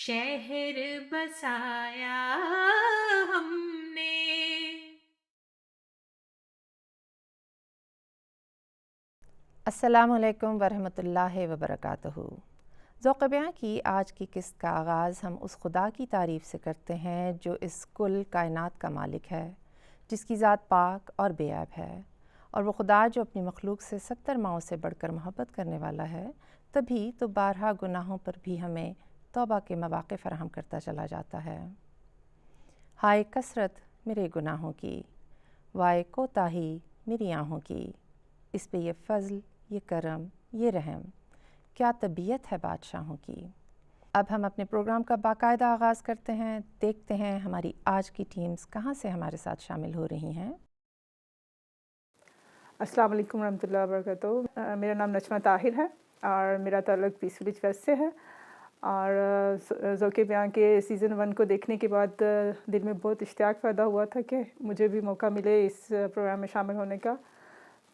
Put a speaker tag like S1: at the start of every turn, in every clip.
S1: शहर बसाया हमने।
S2: अस्सलामु अलैकुम वरहमतुल्लाहि वबरकातुहू। ज़ौक़ बयां की आज की किस्त का आगाज़ हम उस खुदा की तारीफ़ से करते हैं जो इस कुल कायनात का मालिक है, जिसकी ज़ात पाक और बेऐब है। और वो खुदा जो अपनी मखलूक से 70 माओं से बढ़कर मोहब्बत करने वाला है, तभी तो बारहा गुनाहों पर भी हमें तौबा के मौक़े फ़राहम करता चला जाता है। हाय कसरत मेरे गुनाहों की, वाए कोताही मेरी आहों की, इस पे ये फ़ज़ल, ये करम, ये रहम, क्या तबीयत है बादशाहों की। अब हम अपने प्रोग्राम का बाकायदा आगाज़ करते हैं। देखते हैं हमारी आज की टीम्स कहाँ से हमारे साथ शामिल हो रही हैं।
S3: अस्सलाम वालेकुम रहमतुल्लाहि व बरकातुहू। मेरा नाम नजमा ताहिर है और मेरा ताल्लुक़ पीस विलेज वेस्ट से है। और ज़ौक़ बयां के सीज़न 1 को देखने के बाद दिल में बहुत इश्तियाक पैदा हुआ था कि मुझे भी मौका मिले इस प्रोग्राम में शामिल होने का।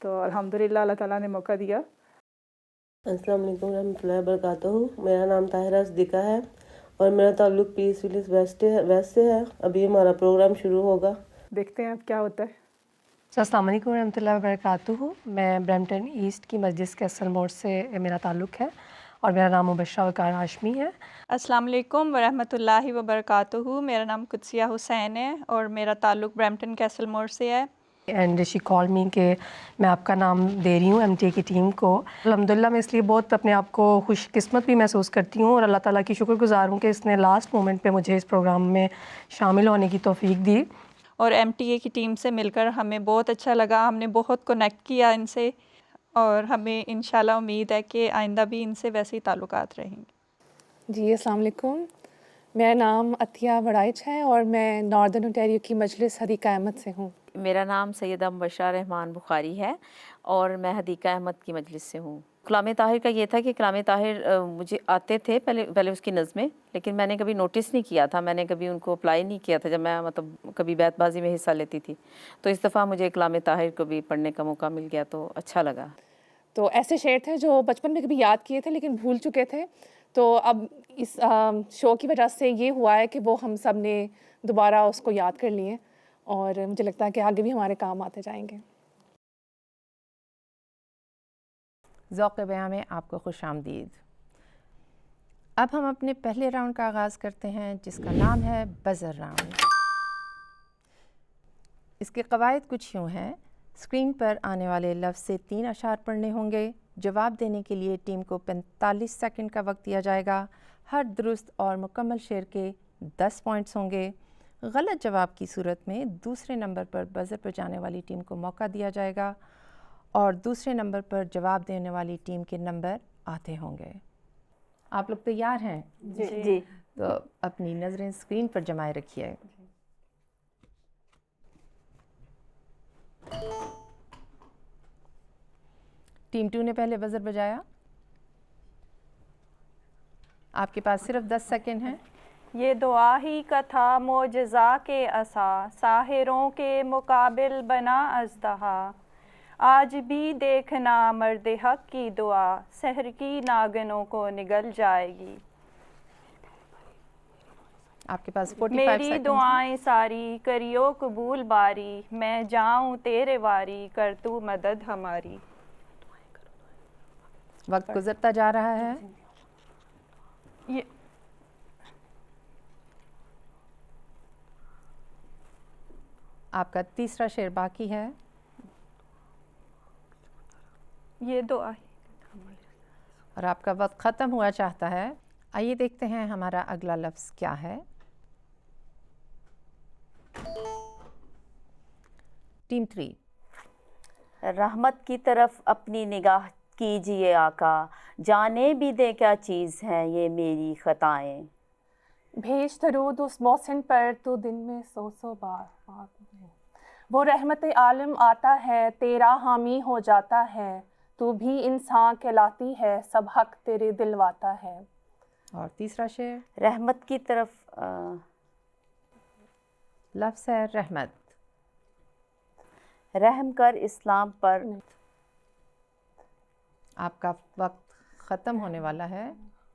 S3: तो अल्हम्दुलिल्लाह अल्लाह ताला ने मौका दिया।
S4: अस्सलाम वालेकुम रहमतुल्लाहि व बरकातुहू। मेरा नाम ताहिरा सिद्दीक़ा है और मेरा ताल्लुक़ पीस विलेज वेस्ट से है। अभी हमारा प्रोग्राम शुरू होगा,
S3: देखते हैं अब क्या होता है।
S5: अस्सलाम वालेकुम रहमतुल्लाहि व बरकातुहू। मैं ब्रैम्पटन ईस्ट की मस्जिद कैसल मोड़ से मेरा ताल्लुक़ है और मेरा नाम मुबश्शरा वक़ार हाशमी है।
S6: अस्सलाम वालेकुम वरहमतुल्लाहि व बरकातुहू। मेरा नाम कुदसिया हुसैन है और मेरा ताल्लुक़ ब्रैम्पटन कैसल मोड़ से है।
S5: एंड शी कॉल मी कि मैं आपका नाम दे रही हूँ एमटीए की टीम को। अल्हम्दुलिल्लाह मैं इसलिए बहुत अपने आप को खुशकिस्मत भी महसूस करती हूँ और अल्लाह ताला की शुक्रगुज़ार हूँ कि इसने लास्ट मोमेंट पे मुझे इस प्रोग्राम में शामिल होने की तौफ़ीक दी।
S6: और एमटीए की टीम से मिलकर हमें बहुत अच्छा लगा, हमने बहुत कनेक्ट किया इनसे और हमें इंशाल्लाह उम्मीद है कि आइंदा भी इनसे वैसे ही ताल्लुकात रहेंगे।
S7: जी अस्सलाम वालेकुम। मेरा नाम अतिया वड़ाइच है और मैं नॉर्दर्न ओंटारियो की मजलिस हदीक़ा अहमद से हूँ।
S8: मेरा नाम सैयदा मुबश्शरा रहमान बुखारी है और मैं हदीक़ा अहमद की मजलिस से हूँ। कलाम ताहिर का ये था कि कलाम ताहिर मुझे आते थे पहले उसकी नज़में, लेकिन मैंने कभी नोटिस नहीं किया था, मैंने कभी उनको अप्लाई नहीं किया था जब मैं मतलब कभी बैतबाजी में हिस्सा लेती थी। तो इस दफ़ा मुझे कलाम ताहिर को भी पढ़ने का मौका मिल गया तो अच्छा लगा।
S7: तो ऐसे शेर थे जो बचपन में कभी याद किए थे लेकिन भूल चुके थे, तो अब इस शो की वजह से ये हुआ है कि वो हम सब ने दोबारा उसको याद कर लिए और मुझे लगता है कि आगे भी हमारे काम आते जाएंगे।
S2: ज़ौक़ बयां में आपको खुशामदीद। अब हम अपने पहले राउंड का आगाज़ करते हैं जिसका नाम है बज़र राउंड। इसके क़वायद कुछ यूँ हैं। स्क्रीन पर आने वाले लफ्ज़ से 3 अशार पढ़ने होंगे। जवाब देने के लिए टीम को 45 सेकंड का वक्त दिया जाएगा। हर दुरुस्त और मुकम्मल शेर के 10 पॉइंट्स होंगे। गलत जवाब की सूरत में दूसरे नंबर पर बज़र पर जाने वाली टीम को मौका दिया जाएगा और दूसरे नंबर पर जवाब देने वाली टीम के नंबर आते होंगे। आप लोग तैयार हैं?
S8: जी।
S2: तो अपनी नज़रें स्क्रीन पर जमाए रखिए। टीम 2 ने पहले बज़र बजाया। आपके पास सिर्फ 10 सेकंड हैं।
S6: ये दुआ ही का था मोजज़ा के असा, साहिरों के मुकाबिल बना अज़दहा। आज भी देखना मर्द हक की दुआ, सहर की नागनों को निगल जाएगी।
S2: आपके पास 45
S6: मेरी
S2: सेकंड
S6: दुआएं सारी करियो कबूल बारी, मैं जाऊं तेरे वारी कर तू मदद हमारी।
S2: वक्त गुजरता जा रहा है।
S6: ये
S2: आपका तीसरा शेर बाकी है।
S6: ये दुआ
S2: और आपका वक्त ख़त्म हुआ चाहता है। आइए देखते हैं हमारा अगला लफ्ज़ क्या है। टीम 3।
S8: रहमत की तरफ अपनी निगाह कीजिए आका, जाने भी दे क्या चीज़ है ये मेरी ख़ताएँ।
S7: भेज दरूद उस मोहसिन पर तू दिन में सौ बार, वो रहमत आलम आता है तेरा हामी हो जाता है, तू भी इंसान कहलाती है सब हक तेरे दिलवाता है।
S2: और तीसरा शेर
S8: रहमत की तरफ
S2: लफ्ज़ है रहमत।
S8: रहम कर इस्लाम पर।
S2: आपका वक्त ख़त्म होने वाला है।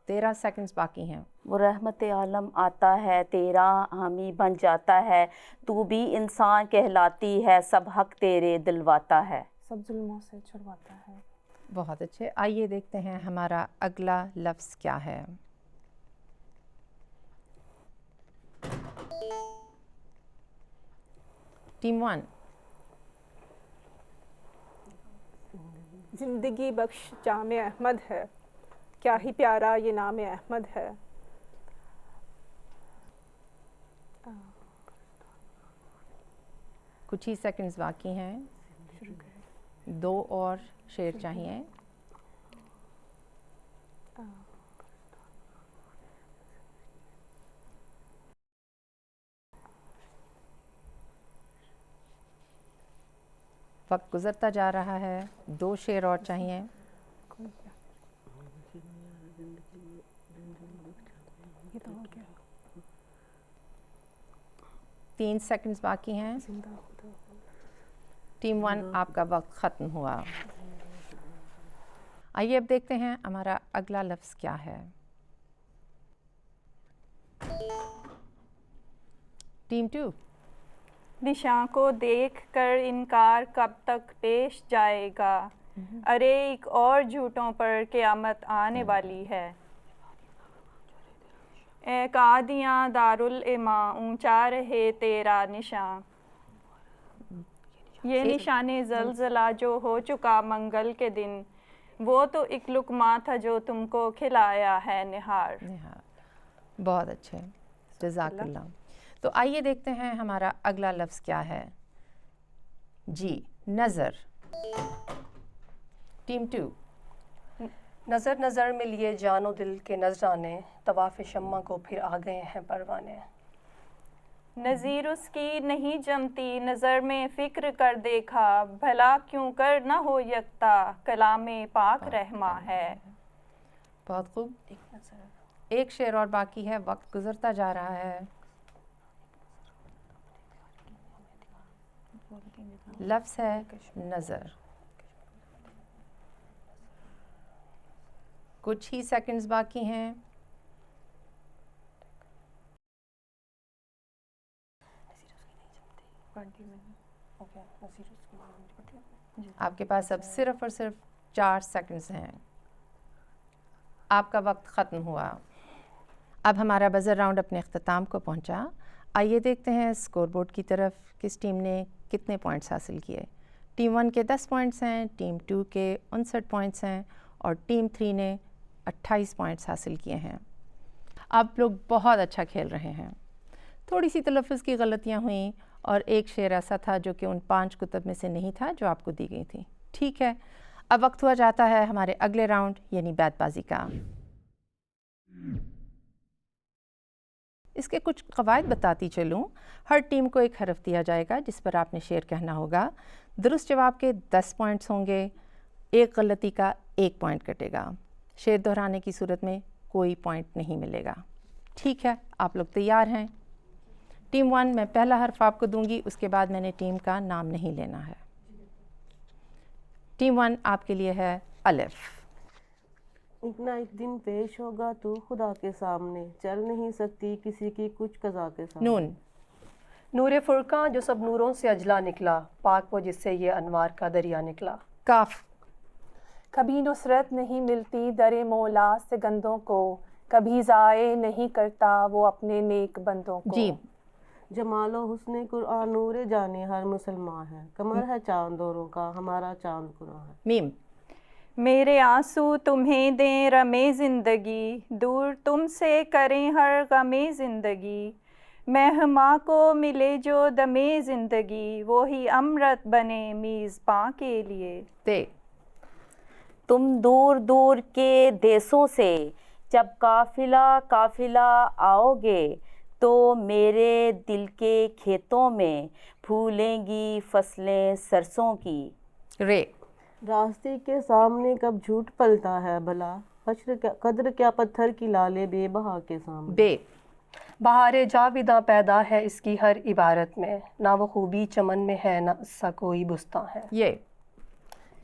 S2: 13 सेकंड्स बाकी हैं।
S9: वो रहमत आलम आता है, तेरा हामी बन जाता है, तू भी इंसान कहलाती है, सब हक तेरे दिलवाता है,
S7: सब जुल्मों से छुड़वाता है।
S2: बहुत अच्छे। आइए देखते हैं हमारा अगला लफ्ज़ क्या है। टीम 1।
S3: ज़िंदगी बख्श जाम अहमद है, क्या ही प्यारा ये नाम अहमद है।
S2: कुछ ही सेकंड्स बाकी हैं, 2 और शेर चाहिए। वक्त गुज़रता जा रहा है, 2 शेर और चाहिए। तीन सेकंड्स बाकी हैं। टीम 1 आपका वक्त ख़त्म हुआ। आइए अब देखते हैं हमारा अगला लफ्ज़ क्या है। टीम 2।
S6: निशान को देख कर इनकार कब तक पेश जाएगा, अरे एक और झूठों पर क़यामत आने वाली है। ए कादियाँ दारुल इमा ऊंचा रहे तेरा निशान, ये निशाने ज़लज़ला जो हो चुका मंगल के दिन, वो तो एक लुक़मा था जो तुमको खिलाया है निहार।
S2: बहुत अच्छे, जज़ाकल्लाह। तो आइए देखते हैं हमारा अगला लफ्ज़ क्या है। जी, नज़र। टीम 2।
S5: नज़र नज़र में लिए जानो दिल के नजराने, तवाफ़ शम्मा को फिर आ गए हैं परवाने।
S6: नज़ीर उसकी नहीं जमती नज़र में फ़िक्र कर देखा, भला क्यों कर न हो यकता, कलामे पाक रहमा है।
S2: बहुत खूब। एक शेर और बाकी है, वक्त गुज़रता जा रहा है। लफ्ज़ है नज़र। कुछ ही सेकंड्स बाकी हैं। आपके पास अब सिर्फ और सिर्फ 4 सेकंड्स हैं। आपका वक्त ख़त्म हुआ। अब हमारा बज़र राउंड अपने अख्ताम को पहुंचा। आइए देखते हैं स्कोर बोर्ड की तरफ, किस टीम ने कितने पॉइंट्स हासिल किए। टीम 1 के 10 पॉइंट्स हैं, टीम 2 के 59 पॉइंट्स हैं और टीम 3 ने 28 पॉइंट्स हासिल किए हैं। आप लोग बहुत अच्छा खेल रहे हैं। थोड़ी सी तलफ़्फ़ुज़ की गलतियाँ हुई और एक शेर ऐसा था जो कि उन 5 कुतब में से नहीं था जो आपको दी गई थी। ठीक है, अब वक्त हुआ जाता है हमारे अगले राउंड यानी बैतबाजी का। इसके कुछ कवायद बताती चलूँ। हर टीम को एक हरफ दिया जाएगा जिस पर आपने शेर कहना होगा। दुरुस्त जवाब के 10 पॉइंट्स होंगे, एक गलती का 1 पॉइंट कटेगा। शेर दोहराने की सूरत में कोई पॉइंट नहीं मिलेगा। ठीक है, आप लोग तैयार हैं? टीम 1 मैं पहला हर्फ आपको दूंगी, उसके बाद मैंने टीम का नाम नहीं लेना है। टीम 1 आपके लिए है अलिफ।
S4: एक ना एक दिन पेश होगा तू खुदा के सामने, चल नहीं सकती किसी की कुछ कज़ा के सामने।
S2: नून।
S5: नूर फुरकां जो सब नूरों से अजला निकला, पाक वो जिससे ये अनवार का दरिया निकला।
S2: काफ।
S7: कभी नुसरत नहीं मिलती दरे मौला से गंदों को, कभी ज़ाये नहीं करता वो अपने नेक बंदों को।
S2: जी।
S4: जमालो हुस्ने कुरान नूरे जाने हर मुसलमान है, कमर है चांद औरों का हमारा चांद कुरान है।
S2: मीम।
S6: मेरे आंसू तुम्हें दें रमे ज़िंदगी, दूर तुमसे करें हर गमे ज़िंदगी, मेहमा को मिले जो दमे ज़िंदगी, वो ही अमृत बने मीज़बां के लिए।
S2: ते।
S9: तुम दूर दूर के देशों से जब काफिला काफिला आओगे, तो मेरे दिल के खेतों में फूलेंगी फसलें सरसों की।
S2: रे।
S4: रास्ते के सामने कब झूठ पलता है भला, कद्र क्या पत्थर की लाले बेबहा के सामने।
S2: बे।
S5: बहारे जाविदा पैदा है इसकी हर इबारत में, ना वो खूबी चमन में है ना सा कोई बुस्तां है।
S2: ये।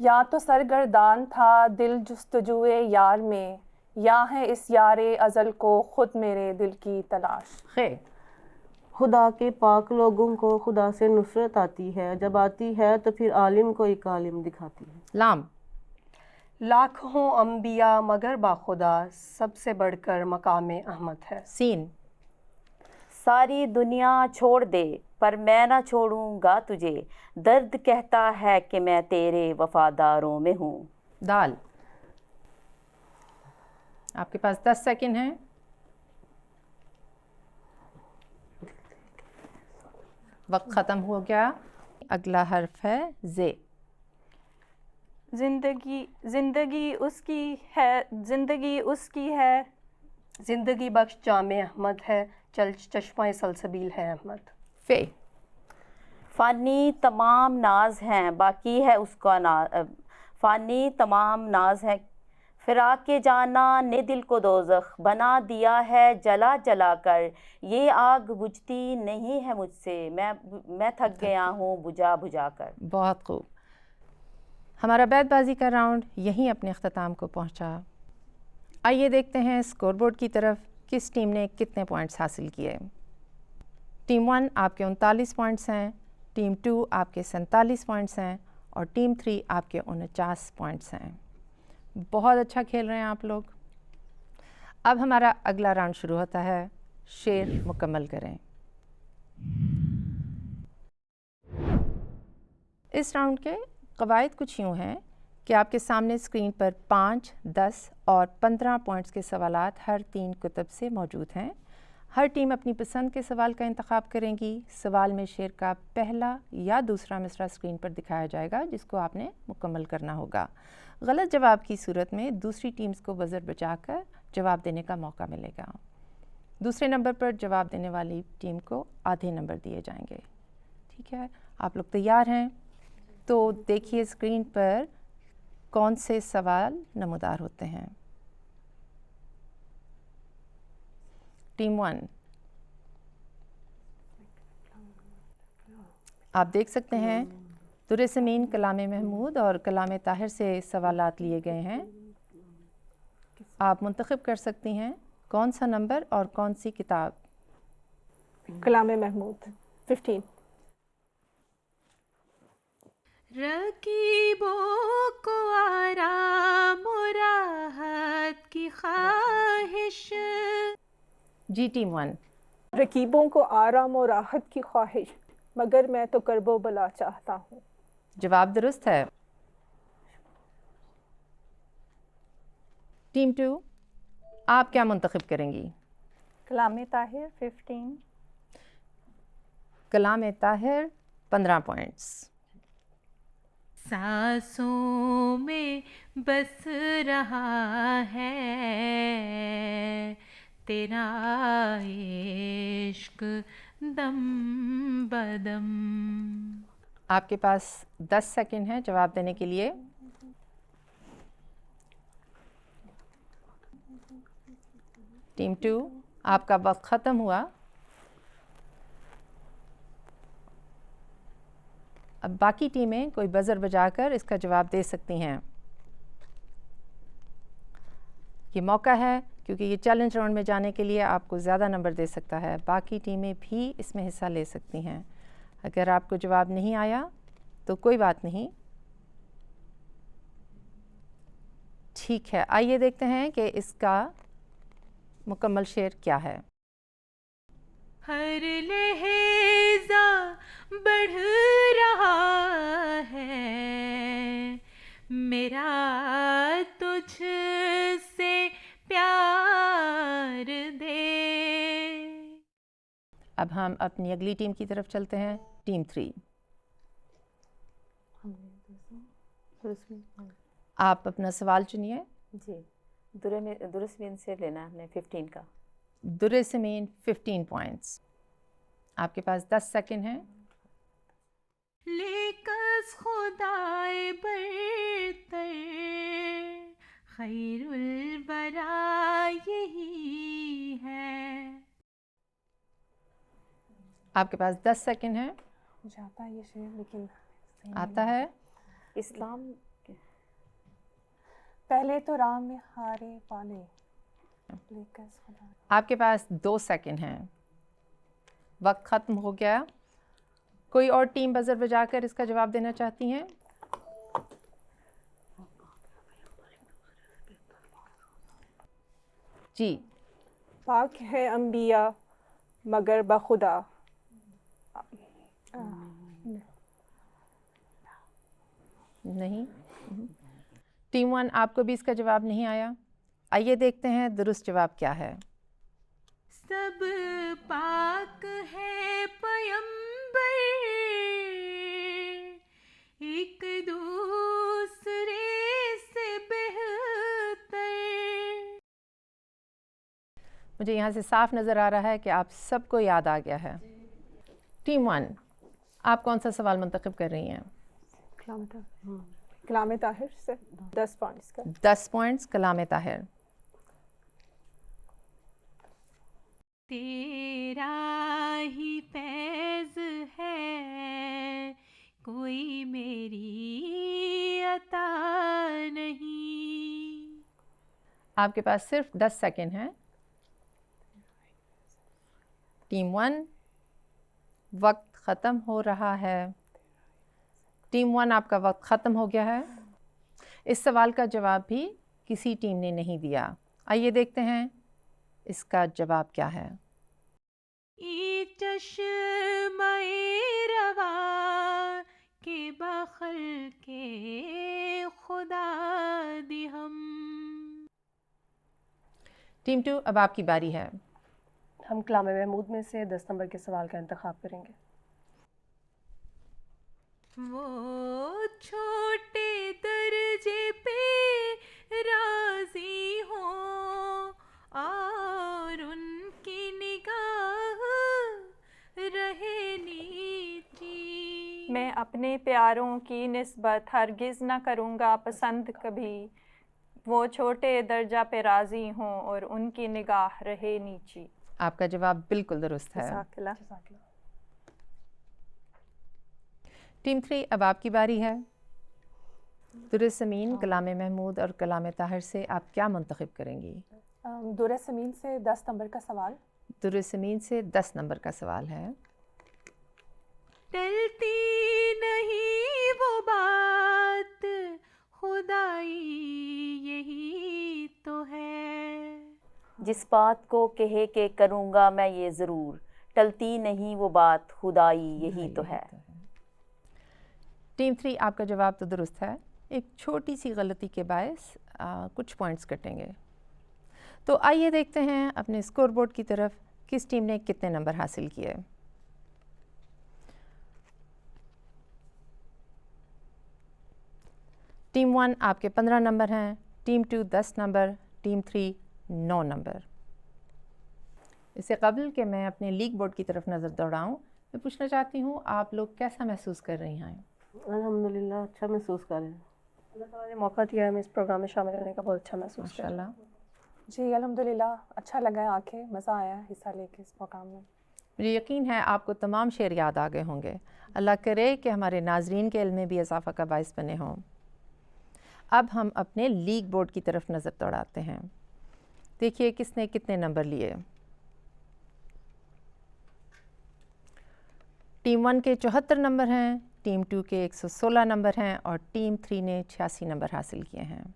S7: या तो सरगर्दान था दिल जुस्तजुए यार में, یا ہے اس یار ازل کو خود میرے دل کی تلاش.
S2: خیر.
S4: خدا کے پاک لوگوں کو خدا سے نصرت آتی ہے، جب آتی ہے تو پھر عالم کو ایک عالم دکھاتی ہے.
S2: لام.
S5: لاکھوں انبیاء مگر با خدا سب سے بڑھ کر مقام احمد ہے.
S2: سین.
S9: ساری دنیا چھوڑ دے پر میں نہ چھوڑوں گا تجھے، درد کہتا ہے کہ میں تیرے وفاداروں میں ہوں.
S2: دال. آپ کے پاس 10 سیکنڈ ہیں. وقت ختم ہو گیا. اگلا حرف ہے زے.
S6: زندگی اس کی ہے، زندگی اس کی ہے.
S5: زندگی بخش جام احمد ہے، چل چشمہ سلسبیل ہے احمد.
S2: فے.
S9: فانی تمام ناز ہیں باقی ہے اس کا ناز، فانی تمام ناز ہے. فراق کے جانا نے دل کو دوزخ بنا دیا ہے جلا جلا کر، یہ آگ بجھتی نہیں ہے مجھ سے، میں تھک گیا ہوں بجھا بجھا کر.
S2: بہت خوب. ہمارا بیت بازی کا راؤنڈ یہیں اپنے اختتام کو پہنچا. آئیے دیکھتے ہیں اسکور بورڈ کی طرف کس ٹیم نے کتنے پوائنٹس حاصل کیے. ٹیم 1 آپ کے 39 پوائنٹس ہیں، ٹیم 2 آپ کے 47 پوائنٹس ہیں اور ٹیم 3 آپ کے 49 پوائنٹس ہیں. بہت اچھا کھیل رہے ہیں آپ لوگ. اب ہمارا اگلا راؤنڈ شروع ہوتا ہے. شعر مکمل کریں. اس راؤنڈ کے قواعد کچھ یوں ہیں کہ آپ کے سامنے اسکرین پر 5، 10 اور 15 پوائنٹس کے سوالات ہر 3 کتب سے موجود ہیں. ہر ٹیم اپنی پسند کے سوال کا انتخاب کریں گی. سوال میں شعر کا پہلا یا دوسرا مصرع اسکرین پر دکھایا جائے گا جس کو آپ نے مکمل کرنا ہوگا. غلط جواب کی صورت میں دوسری ٹیمز کو بزر بجا کر جواب دینے کا موقع ملے گا. دوسرے نمبر پر جواب دینے والی ٹیم کو آدھے نمبر دیے جائیں گے. ٹھیک ہے، آپ لوگ تیار ہیں؟ تو دیکھیے اسکرین پر کون سے سوال نمودار ہوتے ہیں. ٹیم 1 آپ دیکھ سکتے ہیں در سمین کلام محمود اور کلام طاہر سے سوالات لیے گئے ہیں. آپ منتخب کر سکتی ہیں کون سا نمبر اور کون سی کتاب.
S7: کلام محمود 15.
S1: رقیبوں کو آرام و راحت کی خواہش.
S2: جی ٹیم 1
S7: رقیبوں کو آرام و راحت کی خواہش، مگر میں تو کرب و بلا چاہتا ہوں.
S2: جواب درست ہے. ٹیم 2 آپ کیا منتخب کریں گی؟
S6: کلام طاہر 15.
S2: کلام طاہر 15 پوائنٹس.
S1: سانسوں میں بس رہا ہے تیرا عشق دم بدم.
S2: آپ کے پاس 10 سیکنڈ ہیں جواب دینے کے لیے. ٹیم 2 آپ کا وقت ختم ہوا. اب باقی ٹیمیں کوئی بزر بجا کر اس کا جواب دے سکتی ہیں. یہ موقع ہے کیونکہ یہ چیلنج راؤنڈ میں جانے کے لیے آپ کو زیادہ نمبر دے سکتا ہے. باقی ٹیمیں بھی اس میں حصہ لے سکتی ہیں. اگر آپ کو جواب نہیں آیا تو کوئی بات نہیں. ٹھیک ہے، آئیے دیکھتے ہیں کہ اس کا مکمل شعر کیا ہے.
S1: ہر لہجہ بڑھ رہا ہے میرا تجھ سے پیار دے.
S2: اب ہم اپنی اگلی ٹیم کی طرف چلتے ہیں. ٹیم 3 آپ اپنا سوال چنیے.
S8: جی درسمین سے لینا ہے ہم نے 15 کا.
S2: در سمین 15 پوائنٹس. آپ کے پاس 10 سیکنڈ ہیں.
S1: لیکس خدائے برتر خیر البرا یہی ہے.
S2: آپ کے پاس 10 سیکنڈ ہیں.
S7: مجھے آتا ہے یہ شعر لیکن
S2: آتا ہے.
S8: اسلام
S7: پہلے تو رام میں ہارے پالے.
S2: आपके पास 2 सेकंड हैं, वक्त ख़त्म हो गया। कोई और टीम बजर बजाकर इसका जवाब देना चाहती हैं? जी।
S7: पाक है अंबिया मगर बखुदा।
S2: नहीं। टीम 1, आपको भी इसका जवाब नहीं आया। आइए देखते हैं दुरुस्त जवाब क्या है।
S1: सब पाक है पयंबर, एक दूसरे से बेहतर।
S2: मुझे यहाँ से साफ नज़र आ रहा है कि आप सबको याद आ गया है। टीम 1, आप कौन सा सवाल मुंतखब कर रही हैं?
S7: कलाम ताहिर से 10 पॉइंट्स का।
S2: 10 पॉइंट्स कलाम ताहिर।
S1: तेरा ही फैज़ है, कोई मेरी अता नहीं।
S2: आपके पास सिर्फ 10 सेकंड हैं। टीम 1, वक्त ख़त्म हो रहा है। टीम 1, आपका वक्त ख़त्म हो गया है। इस सवाल का जवाब भी किसी टीम ने नहीं दिया। आइए देखते हैं इसका जवाब क्या है।
S1: ई चश्मे रवा के बखल के खुदा दी हम।
S2: टीम 2, अब आपकी बारी है।
S5: हम कलाम महमूद में से 10 नंबर के सवाल का इंतखाब करेंगे।
S1: वो छोटे दर्जे पे राजी हो और उनकी निगाह रहे नीची।
S6: मैं अपने प्यारों की निस्बत हरगिज़ न करूँगा पसंद कभी, वो छोटे दर्जा पे राज़ी हों और उनकी निगाह रहे नीची।
S2: आपका जवाब बिल्कुल दुरुस्त है। टीम 3, अब आपकी बारी है। दुर्र समीन, कलाम महमूद और कलाम ताहिर से आप क्या मुंतखब करेंगी?
S7: दुर्र समीन से 10 नंबर का सवाल।
S2: दुर्र समीन से 10 नंबर का सवाल है।
S1: टलती नहीं वो बात, खुदाई यही तो है।
S9: जिस बात को कहे के करूँगा मैं ये ज़रूर, टलती नहीं वो बात, खुदाई यही तो है।
S2: टीम 3, आपका जवाब तो दुरुस्त है। एक छोटी सी गलती के बायस कुछ पॉइंट्स कटेंगे। तो आइए देखते हैं अपने स्कोर बोर्ड की तरफ किस टीम ने कितने नंबर हासिल किए। टीम 1, आपके 15 नंबर हैं। Team 2 10 number, team 3 9 number. इससे कबल कि मैं अपने लीग बोर्ड की तरफ नज़र दौड़ाऊं, मैं पूछना चाहती हूँ आप लोग कैसा महसूस कर रही हैं?
S4: अल्हम्दुलिल्लाह अच्छा महसूस कर रहे हैं।
S5: अल्लाह ताला ने मौका दिया है, हमें इस प्रोग्राम में शामिल होने का बहुत अच्छा महसूस कर रहा हूं।
S7: जी अल्हम्दुलिल्लाह अच्छा लगा है, आके मज़ा आया हिस्सा लेके इस प्रोग्राम में।
S2: मुझे यकीन है आपको तमाम शेर याद आ गए होंगे। अल्लाह करे कि हमारे नाजरीन के इल्म में भी इजाफा का बाइस बने हों। अब हम अपने लीग बोर्ड की तरफ नज़र दौड़ाते हैं। देखिए किसने कितने नंबर लिए। टीम 1 के 74 नंबर हैं, टीम 2 के 116 नंबर हैं और टीम 3 ने 86 नंबर हासिल किए हैं।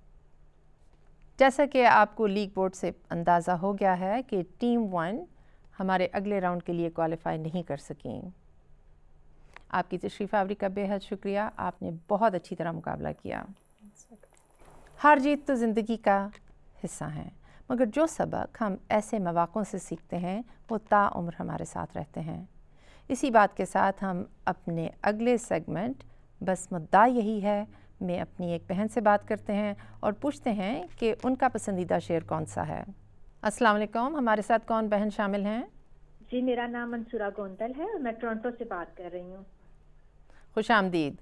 S2: जैसा कि आपको लीग बोर्ड से अंदाज़ा हो गया है कि टीम 1 हमारे अगले राउंड के लिए क्वालिफाई नहीं कर सकी। आपकी तशरीफ़ आवरी का बेहद शुक्रिया, आपने बहुत अच्छी तरह मुकाबला किया। हार जीत तो ज़िंदगी का हिस्सा है, मगर जो सबक हम ऐसे मौक़ों से सीखते हैं वो ताउम्र हमारे साथ रहते हैं। इसी बात के साथ हम अपने अगले सेगमेंट बस मुद्दा यही है में अपनी एक बहन से बात करते हैं और पूछते हैं कि उनका पसंदीदा शेर कौन सा है। अस्सलाम वालेकुम, हमारे साथ कौन बहन शामिल हैं?
S10: जी मेरा नाम मंसूरा गोंदल है और मैं टोरंटो से बात कर रही हूँ।
S2: खुश आमदीद।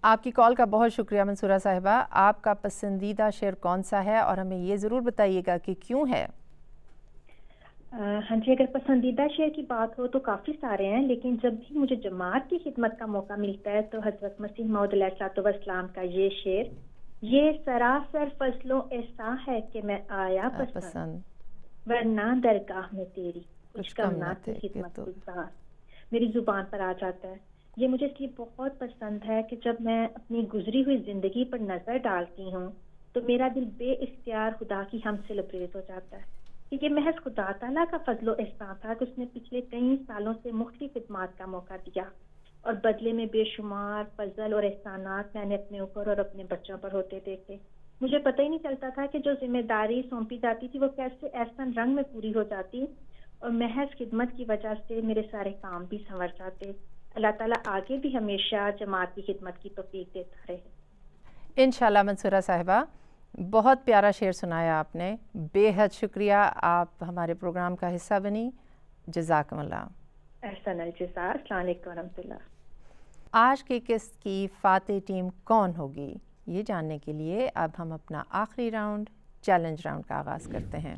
S2: आपकी कॉल का बहुत शुक्रिया मंसूरा साहिबा। आपका पसंदीदा शेर कौन सा है और हमें ये ज़रूर बताइएगा कि क्यों है?
S10: हाँ जी, अगर पसंदीदा शेर की बात हो तो काफ़ी सारे हैं, लेकिन जब भी मुझे जमात की खिदमत का मौका मिलता है तो हज़रत मसीह मौऊद अलैहिस्सलाम का ये शेर, ये सरासर फजलों ऐसा है कि मैं आया पसंद। ورنہ درگاہ میں تیری کچھ کم نہ تھی
S2: کہ
S10: خدمت
S2: تو
S10: گزار. میری زبان پر آ جاتا ہے. یہ مجھے اس لیے بہت پسند ہے کہ جب میں اپنی گزری ہوئی زندگی پر نظر ڈالتی ہوں تو میرا دل بے اختیار خدا کی ہم سے لبریز ہو جاتا ہے کہ یہ محض خدا تعالیٰ کا فضل و احسان تھا کہ اس نے پچھلے کئی سالوں سے مختلف خدمات کا موقع دیا اور بدلے میں بے شمار فضل اور احسانات میں نے اپنے اوپر اور اپنے بچوں پر ہوتے دیکھے. مجھے پتہ ہی نہیں چلتا تھا کہ جو ذمہ داری سونپی جاتی تھی وہ کیسے احسن رنگ میں پوری ہو جاتی اور محض خدمت کی وجہ سے میرے سارے کام بھی سنور جاتے. اللہ تعالیٰ آگے بھی ہمیشہ جماعت کی خدمت کی توفیق دیتا رہے.
S2: انشاءاللہ. منصورہ صاحبہ بہت پیارا شعر سنایا آپ نے، بے حد شکریہ، آپ ہمارے پروگرام کا حصہ بنی، جزاکم اللہ.
S10: احسن الجزا. السلام علیکم ورحمۃ اللہ.
S2: آج کی قسط کی فاتح ٹیم کون ہوگی، یہ جاننے کے لیے اب ہم اپنا آخری راؤنڈ چیلنج راؤنڈ کا آغاز کرتے ہیں.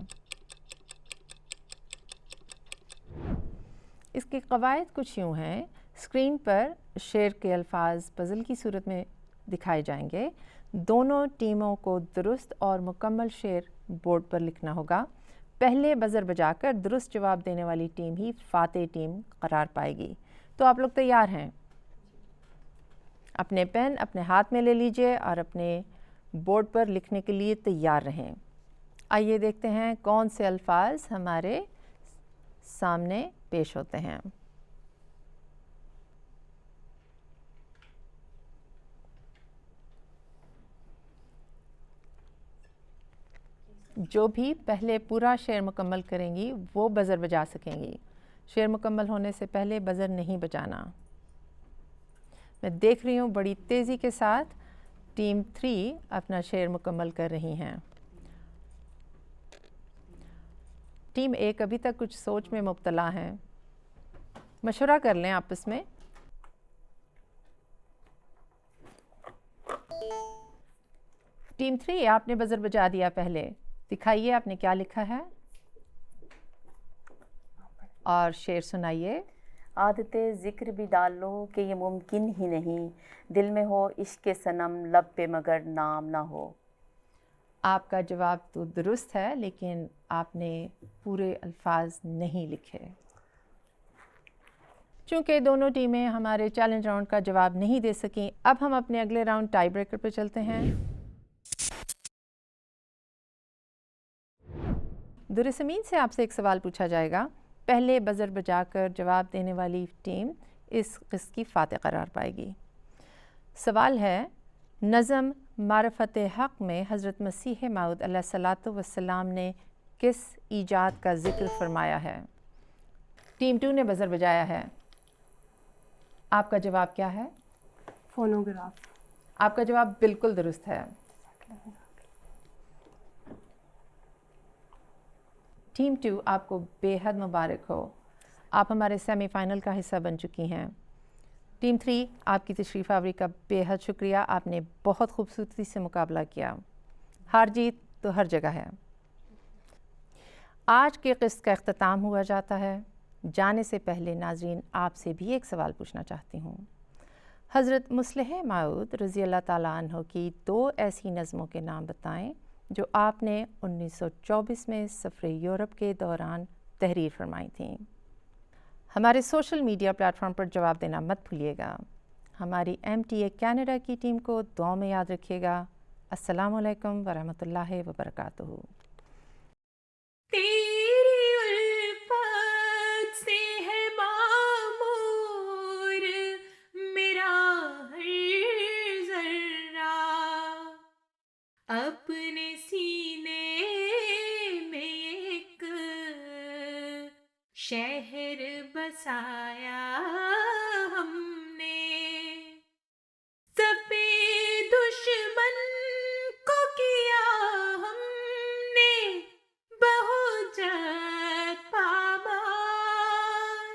S2: اس کے قواعد کچھ یوں ہیں. اسکرین پر شعر کے الفاظ پزل کی صورت میں دکھائے جائیں گے. دونوں ٹیموں کو درست اور مکمل شعر بورڈ پر لکھنا ہوگا. پہلے بزر بجا کر درست جواب دینے والی ٹیم ہی فاتح ٹیم قرار پائے گی. تو آپ لوگ تیار ہیں؟ اپنے پین اپنے ہاتھ میں لے لیجئے اور اپنے بورڈ پر لکھنے کے لیے تیار رہیں. آئیے دیکھتے ہیں کون سے الفاظ ہمارے سامنے پیش ہوتے ہیں. جو بھی پہلے پورا شعر مکمل کریں گی وہ بزر بجا سکیں گی. شعر مکمل ہونے سے پہلے بزر نہیں بجانا. میں دیکھ رہی ہوں بڑی تیزی کے ساتھ ٹیم 3 اپنا شعر مکمل کر رہی ہیں. ٹیم 1 ابھی تک کچھ سوچ میں مبتلا ہیں. مشورہ کر لیں آپس میں. ٹیم 3 آپ نے بزر بجا دیا. پہلے دکھائیے آپ نے کیا لکھا ہے اور شعر سنائیے.
S9: عادت ذکر بھی ڈال لو کہ یہ ممکن ہی نہیں، دل میں ہو عشق صنم لب پہ مگر نام نہ ہو.
S2: آپ کا جواب تو درست ہے لیکن آپ نے پورے الفاظ نہیں لکھے. چونکہ دونوں ٹیمیں ہمارے چیلنج راؤنڈ کا جواب نہیں دے سکیں، اب ہم اپنے اگلے راؤنڈ ٹائی بریکر پہ چلتے ہیں. درسمین سے آپ سے ایک سوال پوچھا جائے گا. پہلے بزر بجا کر جواب دینے والی ٹیم اس قسط کی فاتح قرار پائے گی. سوال ہے، نظم معرفت حق میں حضرت مسیح موعود علیہ الصلاۃ والسلام نے کس ایجاد کا ذکر فرمایا ہے؟ ٹیم 2 نے بزر بجایا ہے. آپ کا جواب کیا ہے؟
S5: فونوگراف.
S2: آپ کا جواب بالکل درست ہے. ٹیم 2 آپ کو بے حد مبارک ہو، آپ ہمارے سیمی فائنل کا حصہ بن چکی ہیں. ٹیم 3 آپ کی تشریف آوری کا بے حد شکریہ، آپ نے بہت خوبصورتی سے مقابلہ کیا. ہار جیت تو ہر جگہ ہے. آج کے قسط کا اختتام ہوا جاتا ہے. جانے سے پہلے ناظرین آپ سے بھی ایک سوال پوچھنا چاہتی ہوں. حضرت مصلح موعود رضی اللہ تعالیٰ عنہ کی 2 ایسی نظموں کے نام بتائیں جو آپ نے 1924 میں سفر یورپ کے دوران تحریر فرمائی تھیں. ہمارے سوشل میڈیا پلیٹ فارم پر جواب دینا مت بھولیے گا. ہماری MTA کینیڈا کی ٹیم کو دعاؤں میں یاد رکھیے گا. السلام علیکم ورحمۃ اللہ وبرکاتہ.
S1: تیری الفت سے ہے معمور میرا ہر ذرہ، اپنے سینے میں ایک شہر بسایا ہم نے، سپے دشمن کو کیا ہم نے بہت پامال،